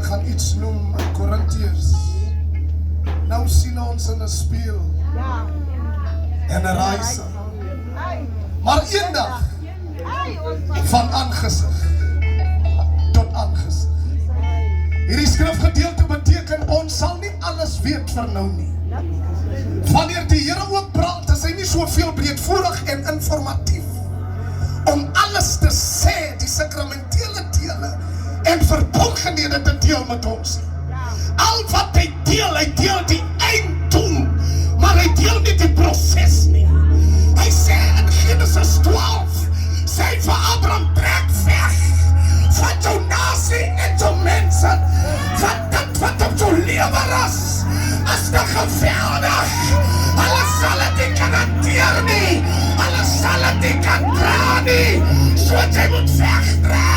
ek gaan iets noem in Korintiërs. Nou sien ons in 'n spieël en 'n raaisel. Maar eendag van aangesig tot aangesig. Hierdie skrifgedeelte beteken ons sal nie alles weet vir nou nie. Wanneer die Here ook praat, is hy nie soveel breedvoerig en informatief om alles te sê, die sakramentele dele en verbondenhede te deel met ons. Al wat hy deel die einddoel, maar hy deel nie die proses nie. Hy sê in Genesis 12, sê vir Abraham, trek weg van jou nasie en jou mense, van dit wat op jou lewe is te geweldig. Hulle sal het nie kan hanteer nie, hulle sal het nie kan dra nie, so jy moet wegtrek.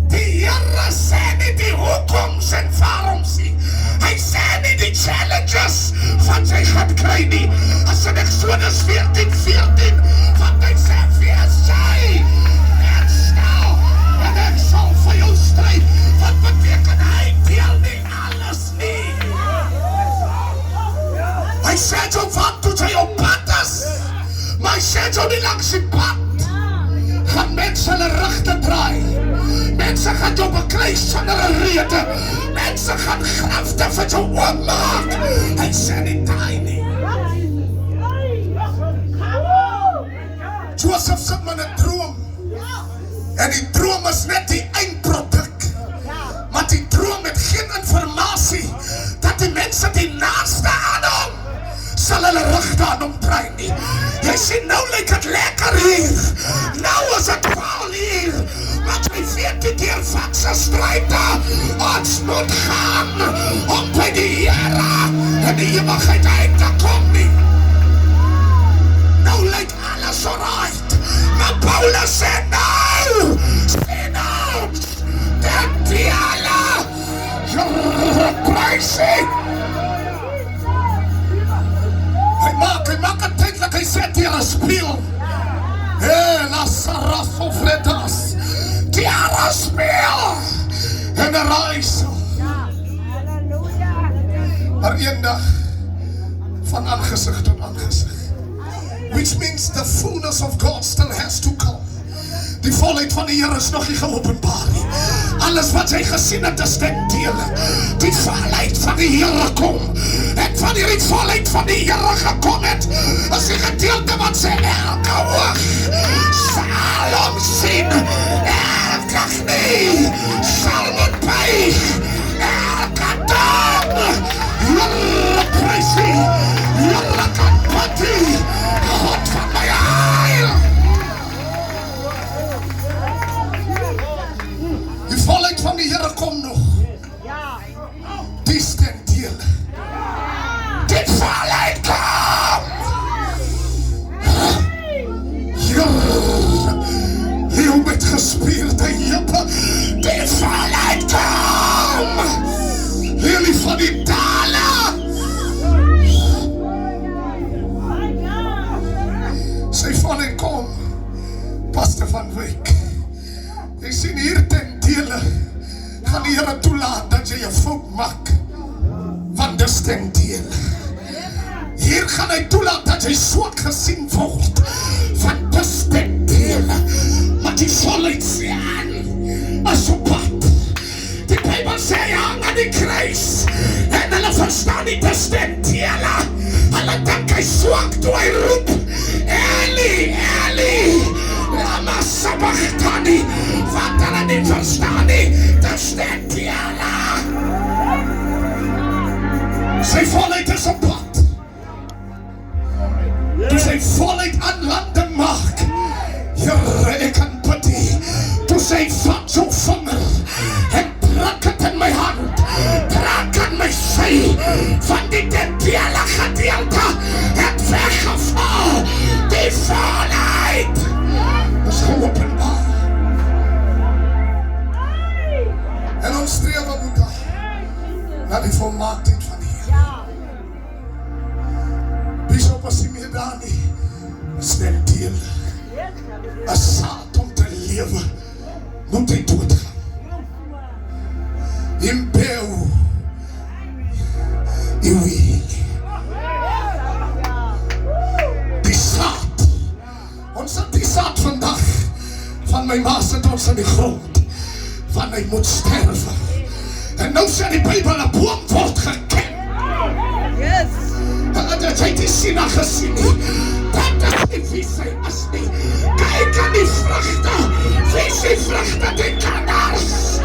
Die Here sê nie die hoekoms en waaroms nie. Hy sê nie die challenges wat jy gaan kry nie. As in Exodus 14:14, want hy sê, wees jy en stil, en ek sal vir jou stryd. Wat beteken hy deel nie alles nie. Hy sê jou wat toe jy op pad is, maar hy sê jou nie langs die pad gaan mense hulle rugte draai. Mense gaan jou beklei sonder 'n rede. Mense gaan grafte vir jou oopmaak. Hy sê nie daai nie. Joseph sit met 'n droom. En die droom is net die eindproduk. Maar die droom het geen informasie dat die mense die naaste aan hom sal hulle rugte aan hom draai nie. Jy sien, nou lyk het lekker hier. Nou is het wel hier. Want jy weet die deurvatse stryde. Ons moet gaan om by die Here en die ewigheid uit te kom nie. Nou lyk alles alright. Maar Paulus sê nou, dat die alle prijsing. Hy maak het tydelik, hy sê die Here speel. Lazarus of Vredas. Die Here speel en 'n raaisel. Maar eendag van aangesig tot aangesig. Which means the fullness of God still has to come. Die volheid van die Here is nog nie geopenbaar nie. Alles wat jy gesien het is ten dele. Die volheid van die Here kom. En wanneer die volheid van die Here gekom het, is die gedeelte wat sê elke oog sal hom sien. Elke knie sal moet buig. Elke tong Here prys U. Here kan bid U. God van my heil. Die volheid van die Here kom nog. Dis ten dele. Die volheid kom. Jou met gespierde heupe. Die volheid kom. Jullie van die dale. Sy volheid kom. Pastor van Wyk. Jy sien hier ten dele. Gaan die Here toelaat dat jy 'n fout maak. Want dis ten dele. Hier gaan hy toelaat dat jy swak gesien word. Want dis ten dele. Maar die volheid sê aan. As op pad. Die Bybel sê hy hang aan die kruis. En hulle verstaan nie dis ten dele. Hulle dink hy swak toe hy roep. Eli, Eli. Lama sabachthani. Wat hulle nie verstaan nie. Dis ten dele. Sy volheid is op pad. Toe sy volheid aan landing maak. Here, ek kan bid U. Toe sy vat jou vinger en druk het in my hand. Druk in my sy. Van die ten dele gedeelte het weggeval. Die volheid is geopenbaar. En ons streef op Boeta na die volmaaktheid van die Here. Bishop as hy meer daar nie, is ten dele. 'n saad om te lewe moet hy doodgaan. Impeu iwili. Die saad. Ons het die saad vandag van my ma sit ons in die grond. Van hy moet sterwe. En nou sê die Bybel 'n boom word geken. Yes. Dat hy die sinne gesien nie. Dat hy wie sy is nie. Kyk aan die vrugte. Wie sy vrugte die kinders.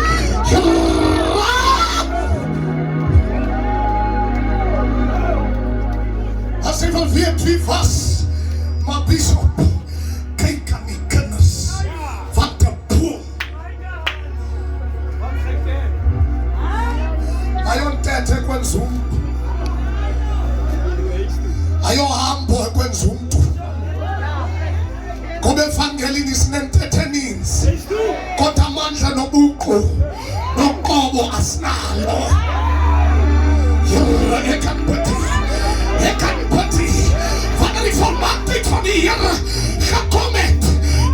As hy wil weet wie was, maar Bishop, kyk aan die kinders. Wat 'n boom. Ayon tete kwenzoom. Ayo hambo kwenzoom. Kobe evangelini sinentetheninzi. Kodwa amandla nobuqu noqobo asinalo. Here ekanpati. Wanneer die volmaakheid van die Here gekom het,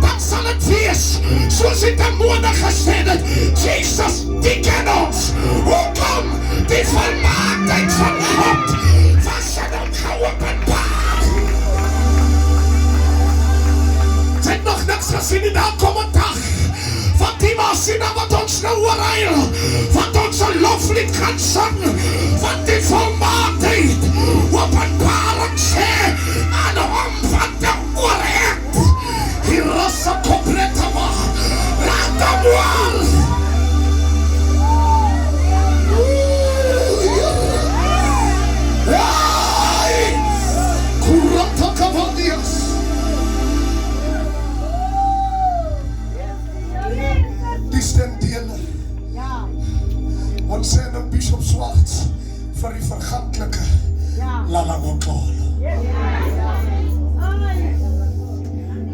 dan sal het wees soos die demone gesê het. Jesus, die ken ons. Hoekom die volmaaktheid van God was in hom geopenbaar? Sy het nog niks gesien en dan kom 'n dag van die masina wat ons nou oorruil, wat ons 'n loflied gaan sing, van die volmaaktheid openbaring sê aan hom wat die oor het. Die rosse complete wa, laat hom waar. Kurata Cavaliers. Die stendele. Ons sê nou Bishop Swarts vir die verganklike Lalagokolo.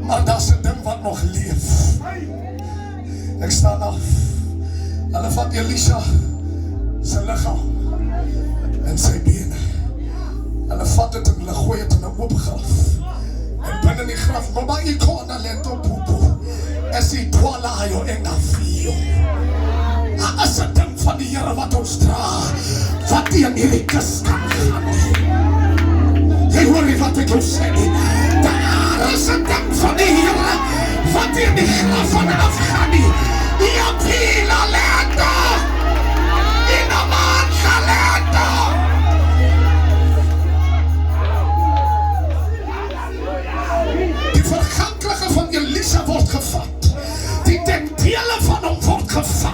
Maar daar's 'n ding wat nog leef. Ek staan af. Hulle vat Elisha se liggaam en sy bene. Hulle vat dit en hulle gooi dit in 'n oop graf. En binne in die graf, mama ikona lento pupu. Esi twala yo engafio. As 'n ding van die Here wat ons dra, wat die in hierdie kus kan gaan. Jy hoor nie wat ek jou sê nie. Daar is 'n ding van die Here wat die in die graf van afgaan nie. Die apila lento. In 'n man lento. Die verganklike van Elisa word gevat. Die dele van hom word gevat.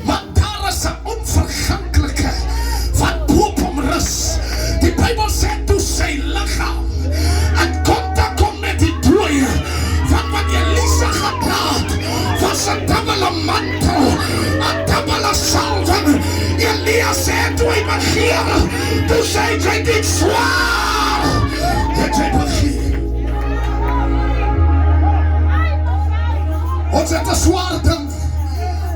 Maar daar is 'n onverganklike wat boop hom rus. Die Bybel sê toe sy liggaam en kom met die dooie. Van wat Elisa gepraat was 'n dubbele mantel, 'n dubbele salwing. Elia sê toe hy begeer, toe sê hy dit swaar. Het hy begeer. Ons het 'n swaar ding.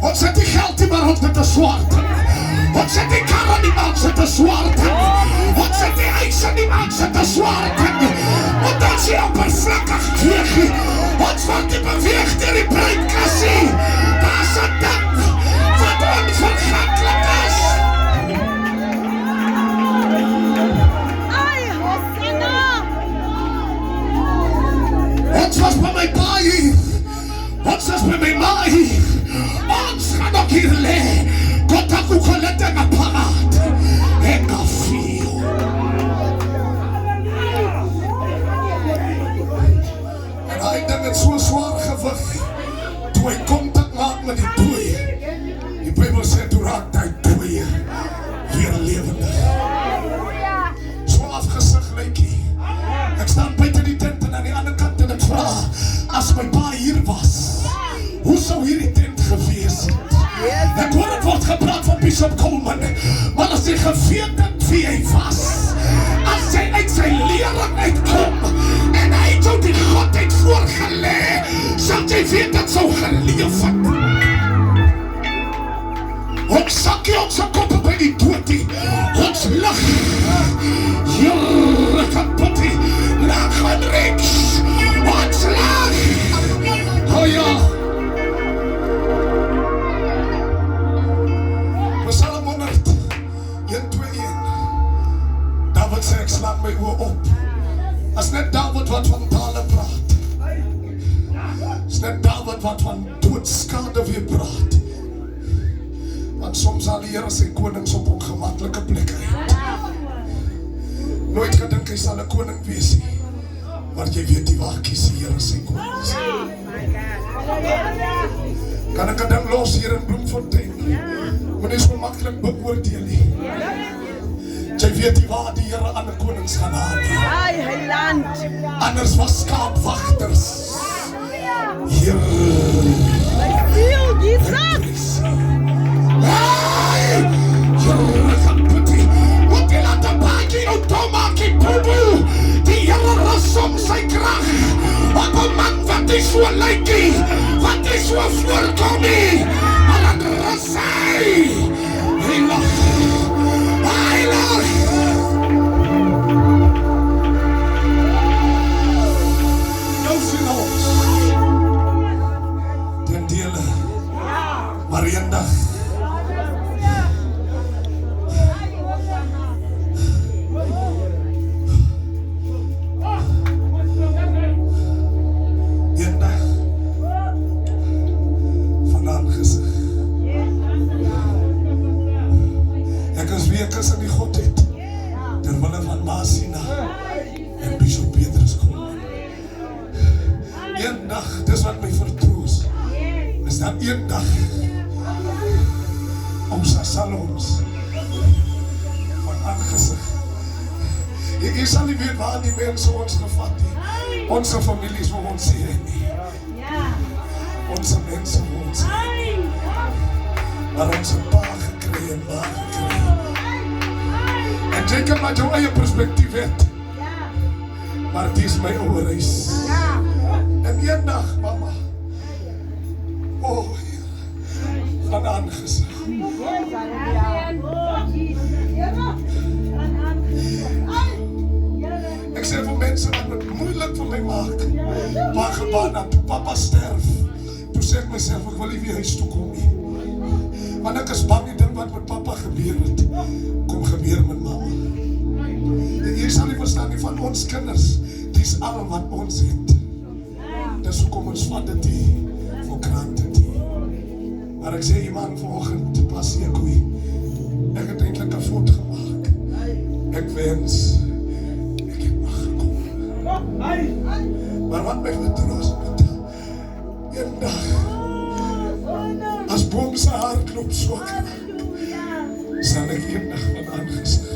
Ons het die geld nie, maar ons het 'n swaar ding. Ons het die karre nie, maar ons het 'n swaar ding. Ons het die eise nie, maar ons het 'n swaar ding. Want ons is oppervlakkig kreeg. Ons word nie beweeg deur die breedkassie. Daar's 'n ding wat onverganklik is. Ai, Hosanna! Ons was by my baie. Ons is by my maai. Ons gaan ook hier lê. God het ook gelet en apparaat. En gafio. En hy ding het so swaar gewig. Toe hy kontak maak met die dooie. Die Bybel sê toe raak hy dooie weer lewendig. So afgesig lykie. Ek staan buite die tent en aan die ander kant en ek vra, as my pa hier was, hoe sou hierdie tent gewees het? Ek hoor het word gepraat van Bishop Coleman, maar as hy geweet het wie hy was, as hy uit sy lering uitkom, en hy het jou die godheid voorgelê, sal jy weet dat sou geleef het. Ons sakkie ons koppe by die doodie, ons lig, hier kan putty, lag en reeks, ons lag, oh ja, David wat van tale praat. Is net David wat van doodskade weer praat. Want soms sal die Here sy konings op ongemaklike plekke. Nooit gedink hy sal 'n koning wees nie. Maar jy weet die waar kies die Here sy konings. Kan ek 'n ding los hier in Bloemfontein? Moenie so maklik beoordeel nie. Jy weet nie waar die Here ander konings gaan haal nie. Ai, heiland. Anders was skaapwagters. Hier. Ziel, Jesus. Hey! Here gaan putty. Wat jy laat 'n paadjie nou tomakie poepoe. Die Here rus om sy krag. Op 'n man wat is so lykie. Wat is so voorkom nie. Maar dan rus hy. Heilig. Heilig. Nou sien ons. Ten dele. Maar eendag. Eendag. Van aangesig. Ek is wie ek is in die Godheid. Terwille van Masina en Bishop Petrus kom. Eendag, dis wat my vertroos. Is dat eendag ons sal ons van aangesig. Jy sal nie weet waar die mense ons gevat nie. Onze families wil ons sê nie. Onze mense wil ons sê. Maar ons het pa gekry en ma gekry. En jy kan maar jou eie perspektief het. Maar die is my ouwe reis. En eendag, mama, oh Heer, van aangesig. Ek sê vir mense wat het moeilik vir my maak. Pa gebaan dat toe papa sterf. Toe sê ek myself, ek wil nie weer huis toe kom nie. Want ek is bang die ding wat met papa gebeur het, kom gebeur met mama. En jy sal nie verstaan nie van ons kinders, die is al wat ons het. Dis hoekom ons vat dit nie, vir granted nie. Maar ek sê iemand vanoggend, pas hier koei, ek het eintlik 'n fout gemaak. Ek wens, ek het mag gekom. Maar wat my vertroos met, eendag, as boom sy hart loop swak, sal ek eendag van aangesig.